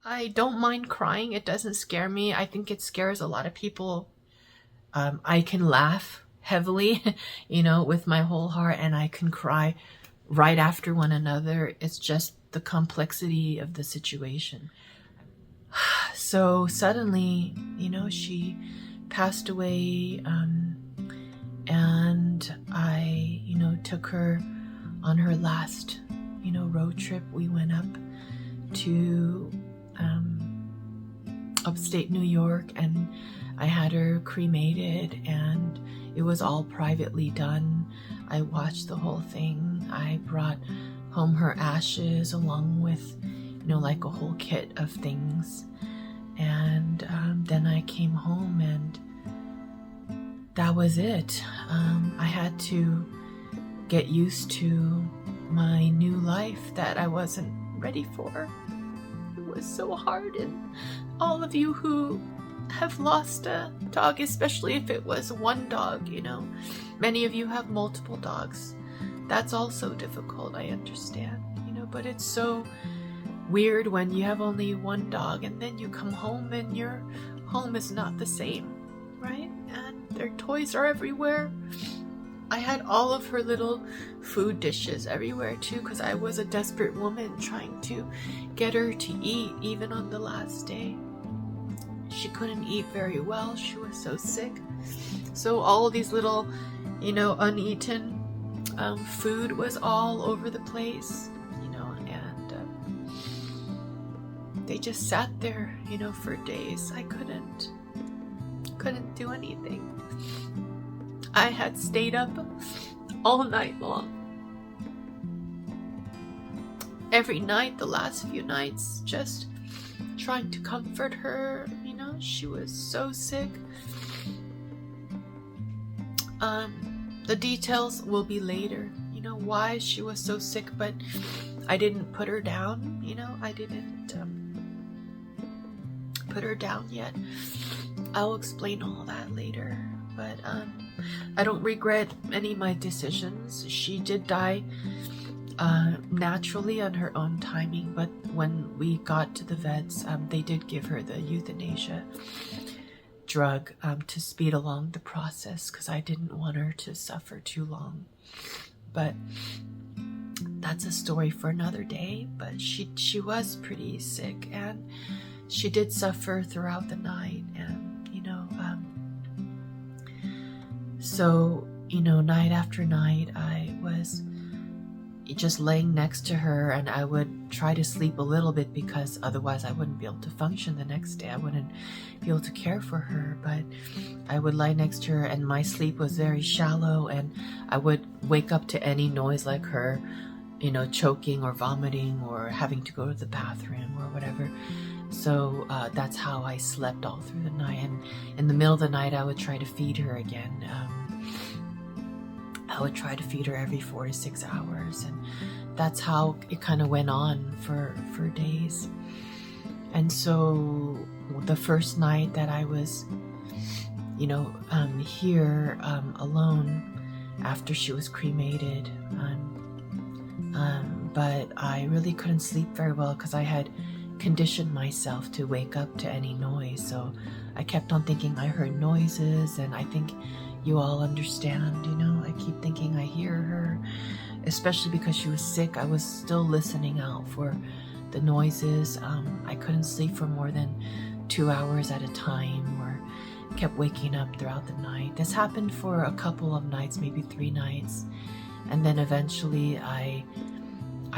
I don't mind crying. It doesn't scare me. I think it scares a lot of people. I can laugh heavily, with my whole heart, and I can cry right after one another. It's just the complexity of the situation. So suddenly, she passed away, and I, took her on her last, road trip. We went up to upstate New York, and I had her cremated, and it was all privately done. I watched the whole thing. I brought home her ashes along with, like a whole kit of things. And then I came home, and that was it. I had to get used to my new life that I wasn't ready for. It was so hard, and all of you who have lost a dog, especially if it was one dog, many of you have multiple dogs. That's also difficult, I understand, but it's so weird when you have only one dog and then you come home and your home is not the same, right? And their toys are everywhere. I had all of her little food dishes everywhere too, because I was a desperate woman trying to get her to eat even on the last day. She couldn't eat very well. She was so sick. So all of these little, uneaten food was all over the place, and they just sat there, for days. I couldn't do anything. I had stayed up all night long. Every night, the last few nights, just trying to comfort her. She was so sick. The details will be later, why she was so sick, but I didn't put her down, I didn't put her down yet. I'll explain all that later, but I don't regret any of my decisions. She did die naturally on her own timing, but when we got to the vets, they did give her the euthanasia drug to speed along the process, because I didn't want her to suffer too long. But that's a story for another day. But she was pretty sick, and she did suffer throughout the night, and so night after night I was just laying next to her, and I would try to sleep a little bit because otherwise I wouldn't be able to function the next day. I wouldn't be able to care for her, but I would lie next to her, and my sleep was very shallow, and I would wake up to any noise like her, choking or vomiting or having to go to the bathroom or whatever. So that's how I slept all through the night, and in the middle of the night I would try to feed her again. I would try to feed her every 4 to 6 hours, and that's how it kind of went on for days. And so the first night that I was, here alone after she was cremated, but I really couldn't sleep very well because I had conditioned myself to wake up to any noise. So I kept on thinking I heard noises, and I think you all understand, I keep thinking I hear her, especially because she was sick. I was still listening out for the noises. I couldn't sleep for more than 2 hours at a time, or kept waking up throughout the night. This happened for a couple of nights, maybe 3 nights, and then eventually I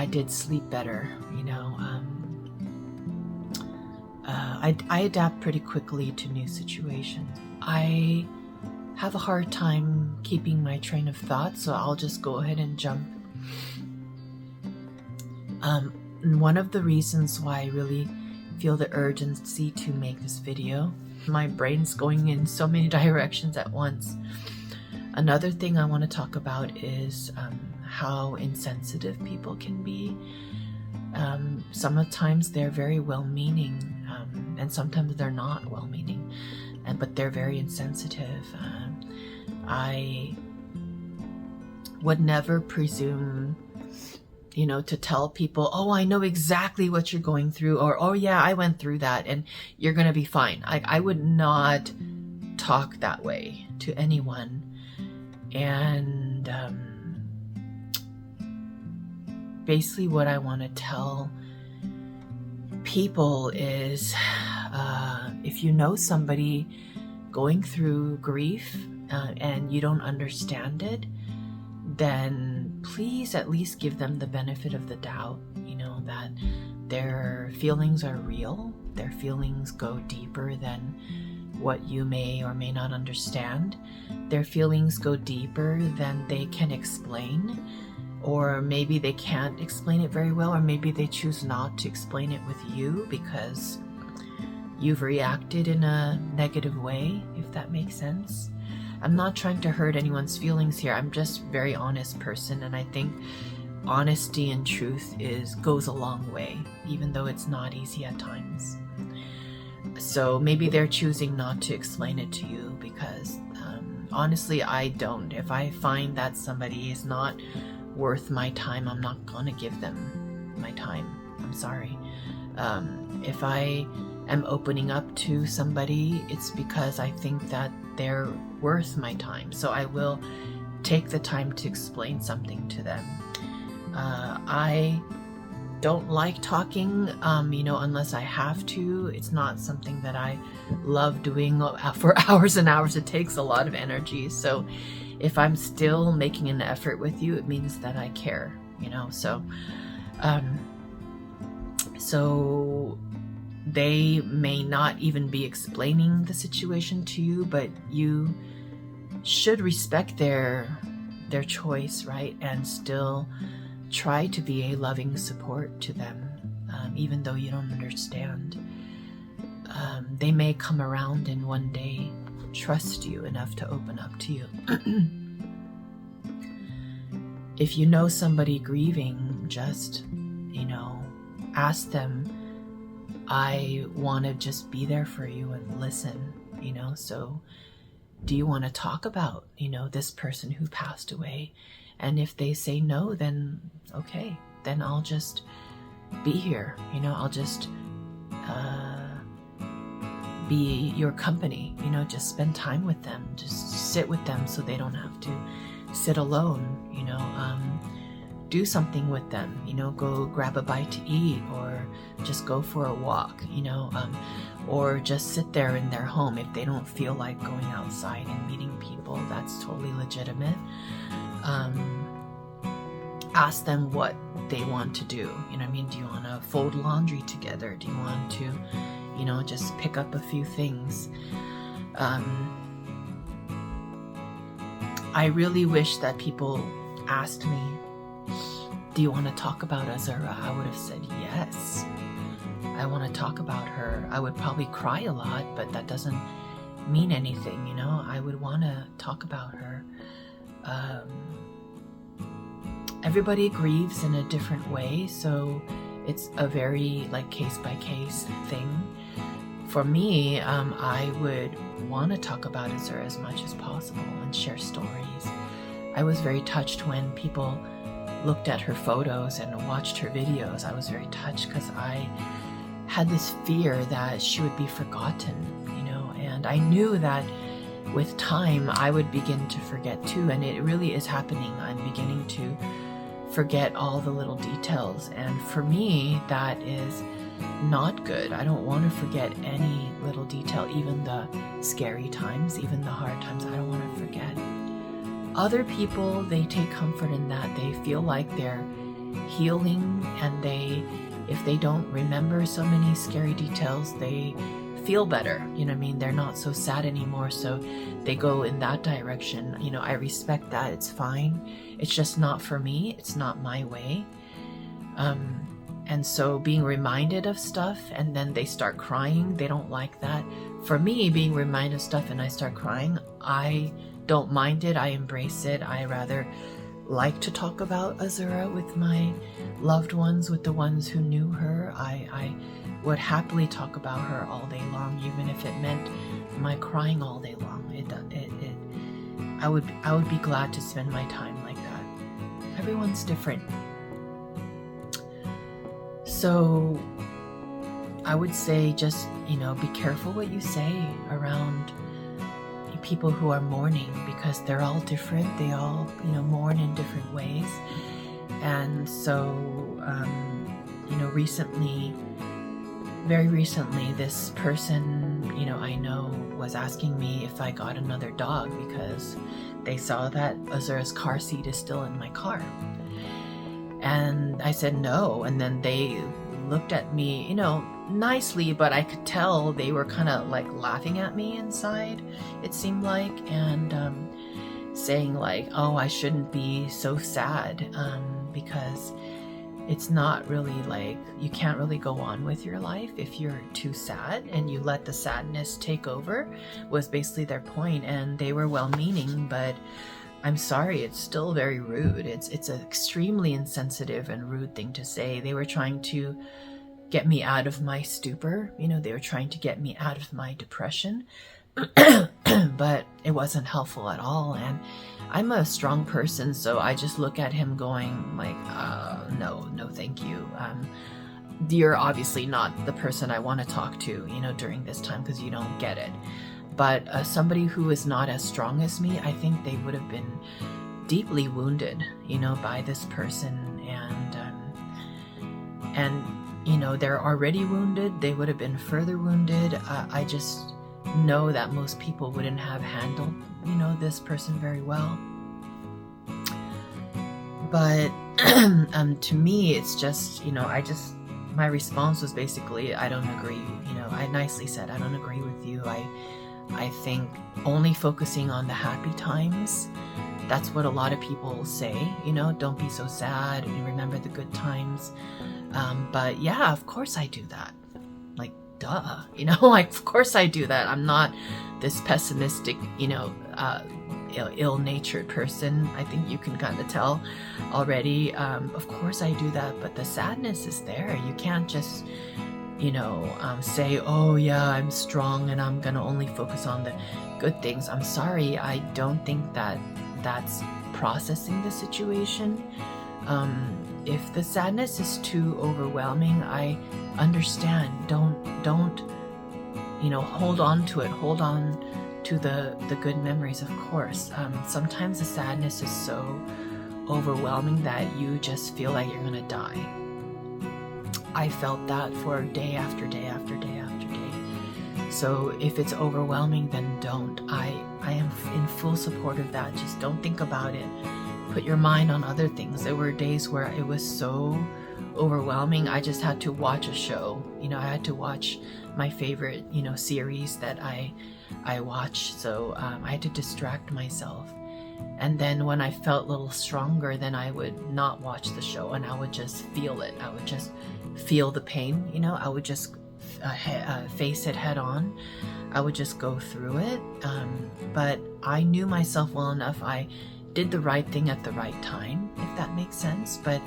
did sleep better. I adapt pretty quickly to new situations. I have a hard time keeping my train of thought, so I'll just go ahead and jump. One of the reasons why I really feel the urgency to make this video, my brain's going in so many directions at once. Another thing I want to talk about is how insensitive people can be. Sometimes they're very well-meaning, and sometimes they're not well-meaning, but they're very insensitive. I would never presume you know, to tell people, oh, I know exactly what you're going through, or, oh yeah, I went through that and you're going to be fine. I would not talk that way to anyone. And basically what I want to tell people is, if you know somebody going through grief and you don't understand it, then please at least give them the benefit of the doubt, you know, that their feelings are real. Their feelings go deeper than what you may or may not understand. Their feelings go deeper than they can explain, or maybe they can't explain it very well, or maybe they choose not to explain it with you because you've reacted in a negative way, if that makes sense. I'm not trying to hurt anyone's feelings here. I'm just a very honest person, and I think honesty and truth goes a long way, even though it's not easy at times. So maybe they're choosing not to explain it to you because honestly, I don't. If I find that somebody is not worth my time, I'm not gonna give them my time. I'm sorry. If I am opening up to somebody, it's because I think that they're worth my time. So I will take the time to explain something to them. I don't like talking, you know, unless I have to. It's not something that I love doing for hours and hours. It takes a lot of energy. So if I'm still making an effort with you, it means that I care, you know. So they may not even be explaining the situation to you, but you should respect their choice, right? And still try to be a loving support to them, even though you don't understand. They may come around and one day trust you enough to open up to you. If you know somebody grieving, just, you know, ask them, I want to just be there for you and listen, you know. So do you want to talk about, you know, this person who passed away? And if they say no, then okay, then I'll just be here, you know. I'll just be your company, you know. Just spend time with them, just sit with them so they don't have to sit alone, you know. Do something with them, you know, go grab a bite to eat, or just go for a walk, you know, or just sit there in their home. If they don't feel like going outside and meeting people, that's totally legitimate. Ask them what they want to do, you know what I mean? Do you want to fold laundry together? Do you want to, you know, just pick up a few things? I really wish that people asked me, do you want to talk about Azura? I would have said yes. I want to talk about her. I would probably cry a lot, but that doesn't mean anything, you know. I would want to talk about her. Everybody grieves in a different way, so it's a very like case-by-case thing. For me, I would want to talk about Azura as much as possible and share stories. I was very touched when people looked at her photos and watched her videos. I was very touched because I had this fear that she would be forgotten, you know, and I knew that with time I would begin to forget too, and it really is happening. I'm beginning to forget all the little details, and for me that is not good. I don't want to forget any little detail, even the scary times, even the hard times. I don't want to forget. Other people, they take comfort in that. They feel like they're healing, and if they don't remember so many scary details, they feel better, you know what I mean? They're not so sad anymore, so they go in that direction. You know, I respect that. It's fine. It's just not for me. It's not my way. And so being reminded of stuff and then they start crying, they don't like that. For me, being reminded of stuff and I start crying, I don't mind it. I embrace it. I rather like to talk about Azura with my loved ones, with the ones who knew her. I would happily talk about her all day long, even if it meant my crying all day long. I would be glad to spend my time like that. Everyone's different. So I would say just, be careful what you say around people who are mourning, because they're all different. They all, mourn in different ways. And so, very recently, this person, I know was asking me if I got another dog because they saw that Azura's car seat is still in my car. And I said no. And then they looked at me, nicely, but I could tell they were kind of like laughing at me inside, it seemed like, and saying like, oh, I shouldn't be so sad, because it's not really like, you can't really go on with your life if you're too sad and you let the sadness take over, was basically their point. And they were well-meaning, but I'm sorry, it's still very rude. It's an extremely insensitive and rude thing to say. They were trying to get me out of my stupor. They were trying to get me out of my depression, but it wasn't helpful at all. And I'm a strong person, so I just look at him going like, no, thank you. You're obviously not the person I want to talk to, during this time, because you don't get it. But somebody who is not as strong as me, I think they would have been deeply wounded, by this person. And they're already wounded. They would have been further wounded. I just know that most people wouldn't have handled, this person very well. But to me, it's just, my response was basically, I don't agree. I nicely said, I don't agree with you. I think only focusing on the happy times, that's what a lot of people say, don't be so sad and remember the good times. But yeah, of course I do that. Like, duh, like, of course I do that. I'm not this pessimistic, ill-natured person. I think you can kind of tell already. Of course I do that, but the sadness is there. You can't just, say, oh yeah, I'm strong and I'm gonna only focus on the good things. I'm sorry, I don't think that that's processing the situation. If the sadness is too overwhelming, I understand. Don't hold on to it. Hold on to the good memories, of course. Sometimes the sadness is so overwhelming that you just feel like you're gonna die. I felt that for day after day after day after day. So if it's overwhelming, then don't. I am in full support of that. Just don't think about it. Put your mind on other things. There were days where it was so overwhelming, I just had to watch a show. I had to watch my favorite, series that I watch. So I had to distract myself. And then when I felt a little stronger, then I would not watch the show and I would just feel it. I would just feel the pain, I would just face it head on. I would just go through it. But I knew myself well enough. I did the right thing at the right time, if that makes sense. But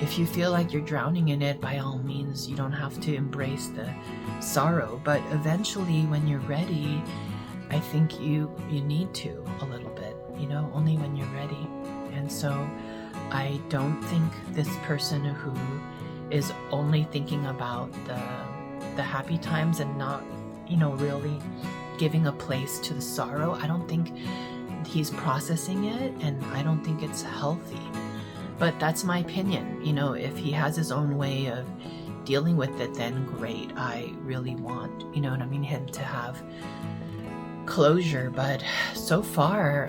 if you feel like you're drowning in it, by all means, you don't have to embrace the sorrow. But eventually, when you're ready, I think you need to a little bit, only when you're ready. And so I don't think this person who is only thinking about the happy times and not, really giving a place to the sorrow, I don't think he's processing it, and I don't think it's healthy. But that's my opinion. If he has his own way of dealing with it, then great. I really want, him to have closure. But so far,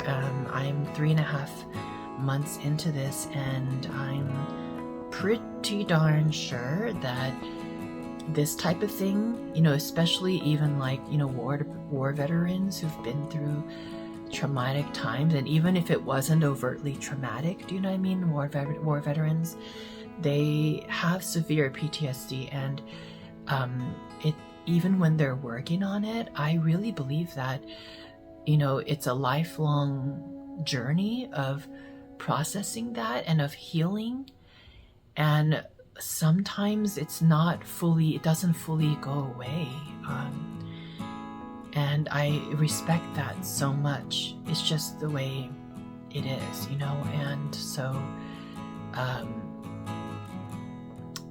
I'm 3.5 months into this, and I'm pretty darn sure that this type of thing, especially even like, war veterans who've been through traumatic times, and even if it wasn't overtly traumatic, do you know what I mean? War veterans, they have severe PTSD, and it, even when they're working on it, I really believe that, it's a lifelong journey of processing that and of healing. And sometimes it doesn't fully go away. And I respect that so much. It's just the way it is, and so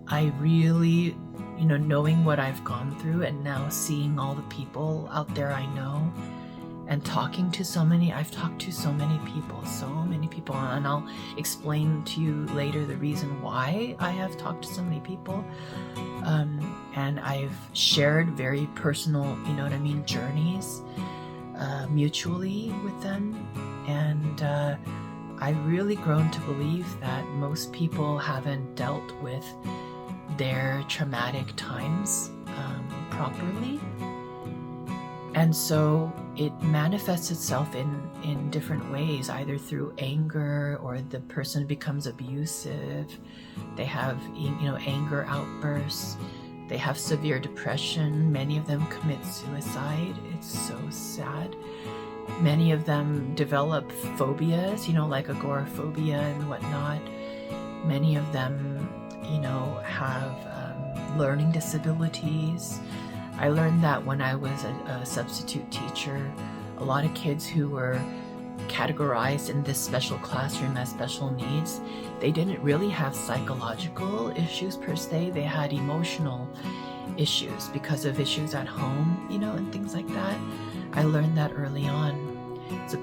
I really, knowing what I've gone through and now seeing all the people out there I know and talking to I've talked to so many people, and I'll explain to you later the reason why I have talked to so many people. And I've shared very personal, journeys mutually with them. And I've really grown to believe that most people haven't dealt with their traumatic times properly. And so it manifests itself in different ways, either through anger, or the person becomes abusive. They have, anger outbursts. They have severe depression. Many of them commit suicide. It's so sad. Many of them develop phobias, like agoraphobia and whatnot. Many of them, have learning disabilities. I learned that when I was a substitute teacher, a lot of kids who were categorized in this special classroom as special needs, they didn't really have psychological issues per se. They had emotional issues because of issues at home, and things like that. I learned that early on. So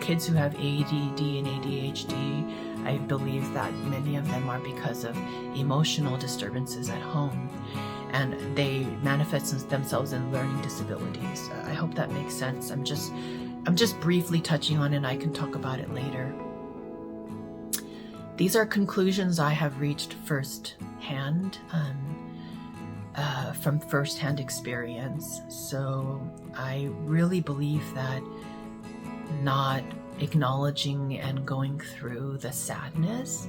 kids who have ADD and ADHD, I believe that many of them are because of emotional disturbances at home, and they manifest themselves in learning disabilities. I hope that makes sense. I'm just briefly touching on it, and I can talk about it later. These are conclusions I have reached firsthand, from firsthand experience. So I really believe that not acknowledging and going through the sadness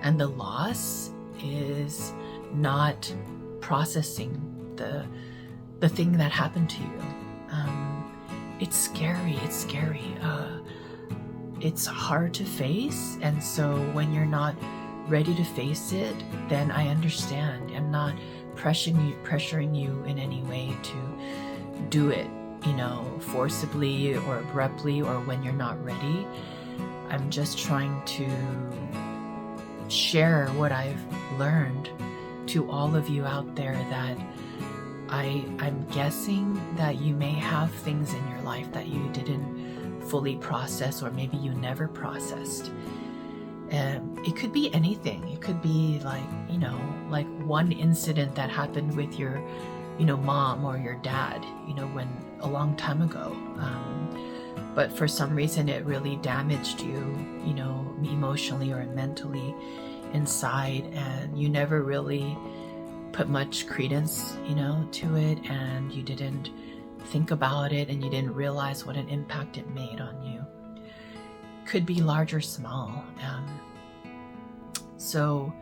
and the loss is not processing the thing that happened to you. It's scary. It's hard to face, and so when you're not ready to face it, then I understand. I'm not pressuring you in any way to do it, forcibly or abruptly, or when you're not ready. I'm just trying to share what I've learned to all of you out there, that I'm guessing that you may have things in your life that you didn't fully process, or maybe you never processed. It could be anything. It could be like one incident that happened with your, mom or your dad, when a long time ago. But for some reason it really damaged you, emotionally or mentally inside, and you never really put much credence, to it, and you didn't think about it, and you didn't realize what an impact it made on you. Could be large or small. So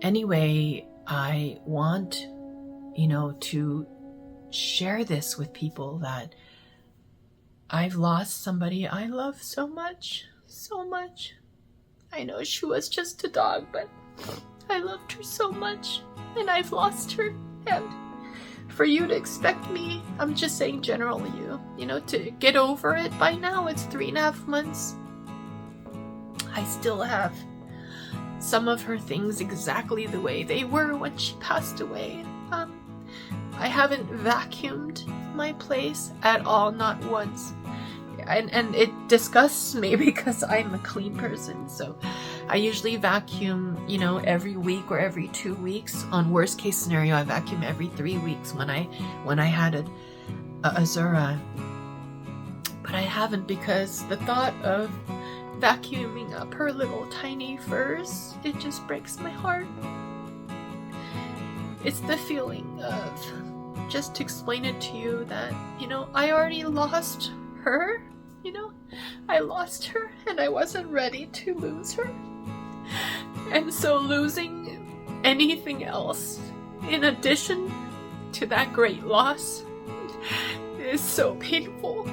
anyway, I want, to share this with people, that I've lost somebody I love so much. I know she was just a dog, but I loved her so much, and I've lost her. And for you to expect me, I'm just saying generally, to get over it. By now it's 3.5 months. I still have some of her things exactly the way they were when she passed away. I haven't vacuumed my place at all, not once. And it disgusts me because I'm a clean person. So I usually vacuum, every week or every 2 weeks. On worst case scenario, I vacuum every 3 weeks when I had a Azura. But I haven't, because the thought of vacuuming up her little tiny furs, it just breaks my heart. It's the feeling of, just to explain it to you, that, I already lost her. I lost her, and I wasn't ready to lose her. And so losing anything else in addition to that great loss is so painful.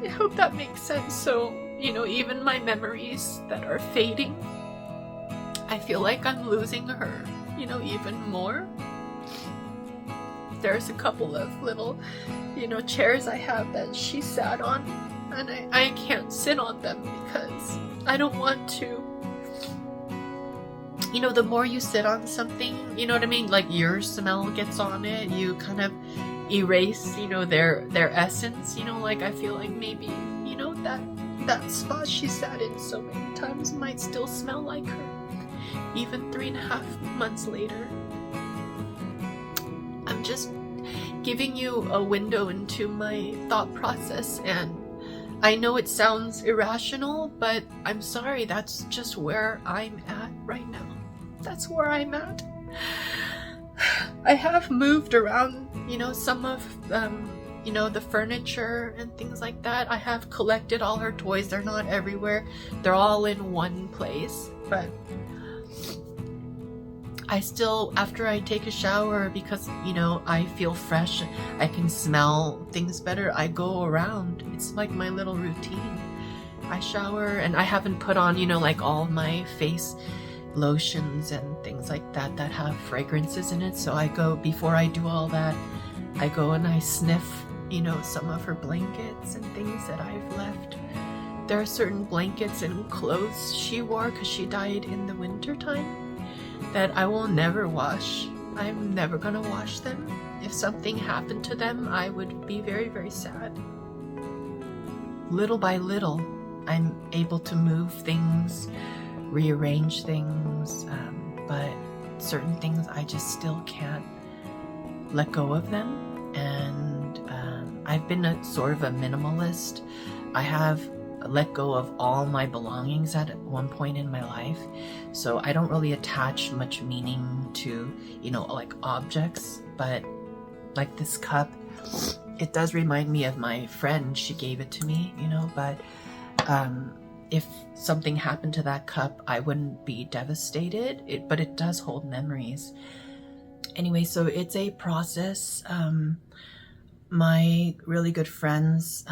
I hope that makes sense. So, even my memories that are fading, I feel like I'm losing her, even more. There's a couple of little, chairs I have that she sat on, and I can't sit on them because I don't want to, you know, the more you sit on something, you know what I mean? Like your smell gets on it, you kind of erase, you know, their essence, you know, like I feel like maybe, you know, that spot she sat in so many times might still smell like her, even 3.5 months later. I'm just giving you a window into my thought process, and I know it sounds irrational, but I'm sorry, that's just where I'm at right now. That's where I'm at. I have moved around, you know, some of, you know, the furniture and things like that. I have collected all her toys. They're not everywhere. They're all in one place. But I still, after I take a shower, because, you know, I feel fresh, I can smell things better, I go around. It's like my little routine. I shower, and I haven't put on, you know, like all my face lotions and things like that that have fragrances in it. So I go, before I do all that, I go and I sniff, you know, some of her blankets and things that I've left. There are certain blankets and clothes she wore because she died in the winter time that I will never wash. I'm never gonna wash them. If something happened to them, I would be very, very sad. Little by little, I'm able to move things, rearrange things, but certain things I just still can't let go of them. And I've been a sort of a minimalist. I have let go of all my belongings at one point in my life, so I don't really attach much meaning to, you know, like objects. But like this cup, it does remind me of my friend. She gave it to me, you know, but if something happened to that cup, I wouldn't be devastated, but it does hold memories. Anyway, so it's a process. My really good friends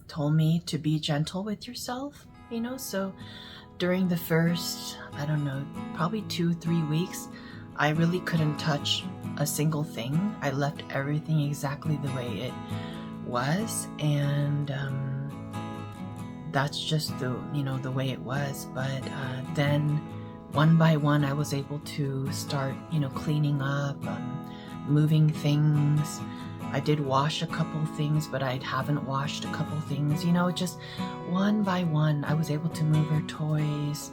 told me to be gentle with yourself, you know, so during the first, I don't know, probably 2-3 weeks, I really couldn't touch a single thing. I left everything exactly the way it was, and that's just the, you know, the way it was. But then one by one, I was able to start, you know, cleaning up, moving things. I did wash a couple things, but I haven't washed a couple things, you know, just one by one. I was able to move her toys.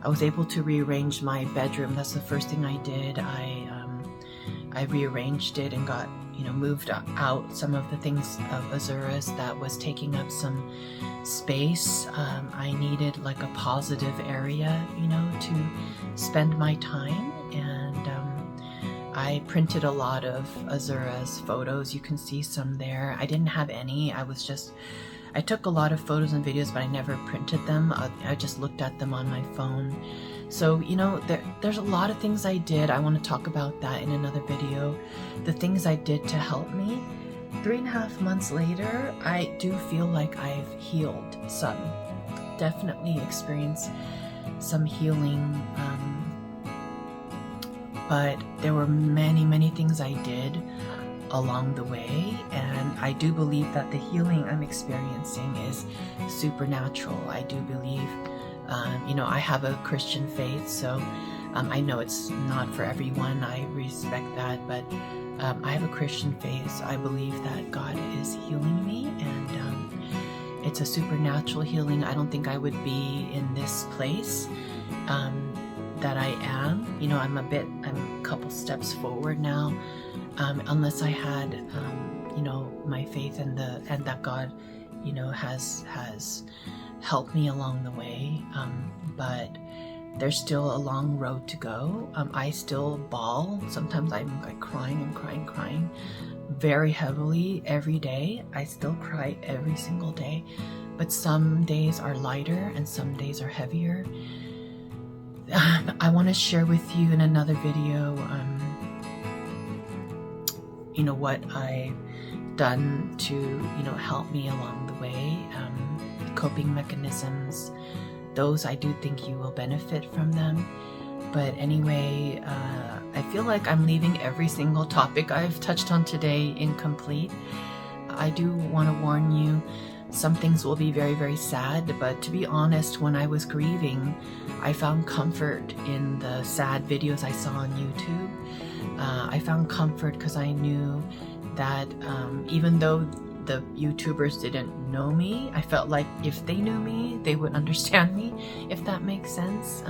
I was able to rearrange my bedroom. That's the first thing I did. I rearranged it and got, you know, moved out some of the things of Azura's that was taking up some space. I needed like a positive area, you know, to spend my time, and I printed a lot of Azura's photos. You can see some there. I didn't have any. I took a lot of photos and videos, but I never printed them. I just looked at them on my phone. So, you know, there's a lot of things I did. I want to talk about that in another video. The things I did to help me. 3.5 months later, I do feel like I've healed some. Definitely experienced some healing. But there were many, many things I did along the way, and I do believe that the healing I'm experiencing is supernatural. I do believe, you know, I have a Christian faith, so I know it's not for everyone. I respect that, but I have a Christian faith, so I believe that God is healing me, and it's a supernatural healing. I don't think I would be in this place that I am. You know, I'm a couple steps forward now, unless I had, you know, my faith and that God, you know, has helped me along the way. But there's still a long road to go. I still bawl. Sometimes I'm like crying and crying very heavily every day. I still cry every single day, but some days are lighter and some days are heavier. I want to share with you in another video, you know, what I've done to, you know, help me along the way, coping mechanisms. Those, I do think you will benefit from them. But anyway, I feel like I'm leaving every single topic I've touched on today incomplete. I do want to warn you, some things will be very, very sad, but to be honest, when I was grieving, I found comfort in the sad videos I saw on YouTube. I found comfort because I knew that even though the YouTubers didn't know me, I felt like if they knew me, they would understand me, if that makes sense.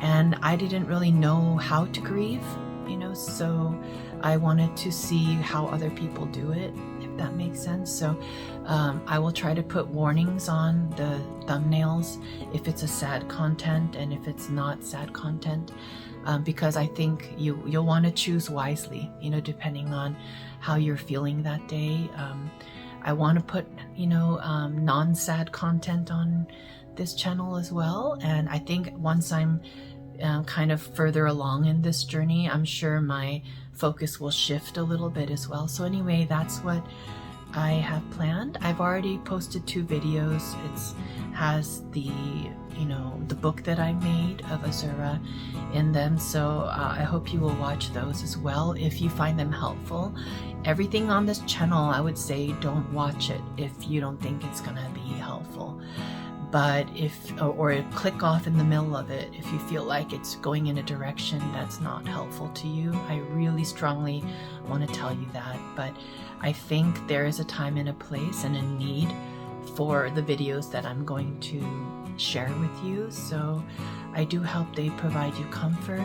And I didn't really know how to grieve, you know, so I wanted to see how other people do it, if that makes sense. So I will try to put warnings on the thumbnails if it's a sad content and if it's not sad content, because I think you'll want to choose wisely, you know, depending on how you're feeling that day. I want to put, you know, non-sad content on this channel as well, and I think once I'm kind of further along in this journey, I'm sure my focus will shift a little bit as well. So anyway, that's what I have planned. I've already posted 2 videos. It has the, you know, the book that I made of Azura in them, so I hope you will watch those as well if you find them helpful. Everything on this channel, I would say don't watch it if you don't think it's gonna be helpful. But or click off in the middle of it if you feel like it's going in a direction that's not helpful to you. I really strongly want to tell you that, but I think there is a time and a place and a need for the videos that I'm going to share with you. So I do hope they provide you comfort.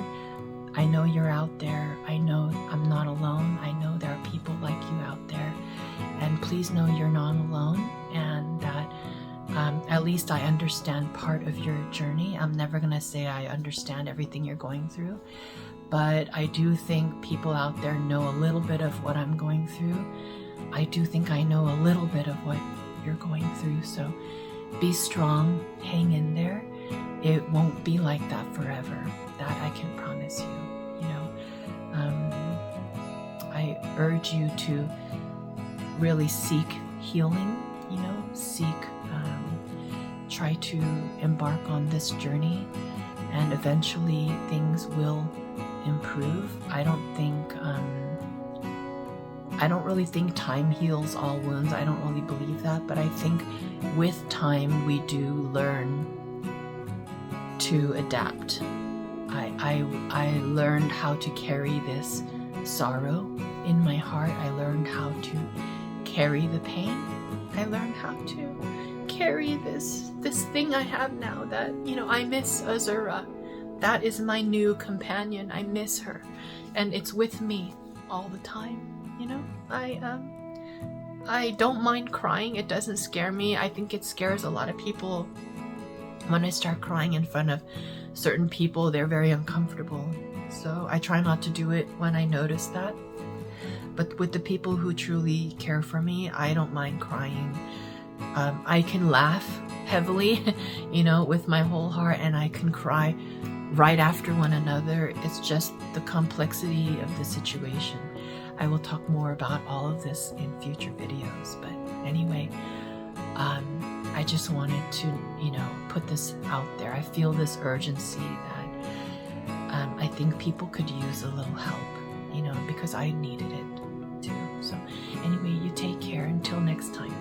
I know you're out there. I know I'm not alone. I know there are people like you out there, and please know you're not alone, and that at least I understand part of your journey. I'm never gonna say I understand everything you're going through, but I do think people out there know a little bit of what I'm going through. I do think I know a little bit of what you're going through, so be strong, hang in there. It won't be like that forever. That I can promise you, you know. I urge you to really seek healing, you know, try to embark on this journey, and eventually things will improve. I don't really think time heals all wounds. I don't really believe that, but I think with time we do learn to adapt. I learned how to carry this sorrow in my heart. I learned how to carry the pain. I learned how to carry this thing I have now that, you know, I miss Azura. That is my new companion. I miss her, and it's with me all the time, you know. I don't mind crying. It doesn't scare me. I think it scares a lot of people when I start crying in front of certain people. They're very uncomfortable, so I try not to do it when I notice that. But with the people who truly care for me, I don't mind crying. I can laugh heavily, you know, with my whole heart, and I can cry right after one another. It's just the complexity of the situation. I will talk more about all of this in future videos, but anyway, I just wanted to, you know, put this out there. I feel this urgency that I think people could use a little help, you know, because I needed it too. So anyway, you take care until next time.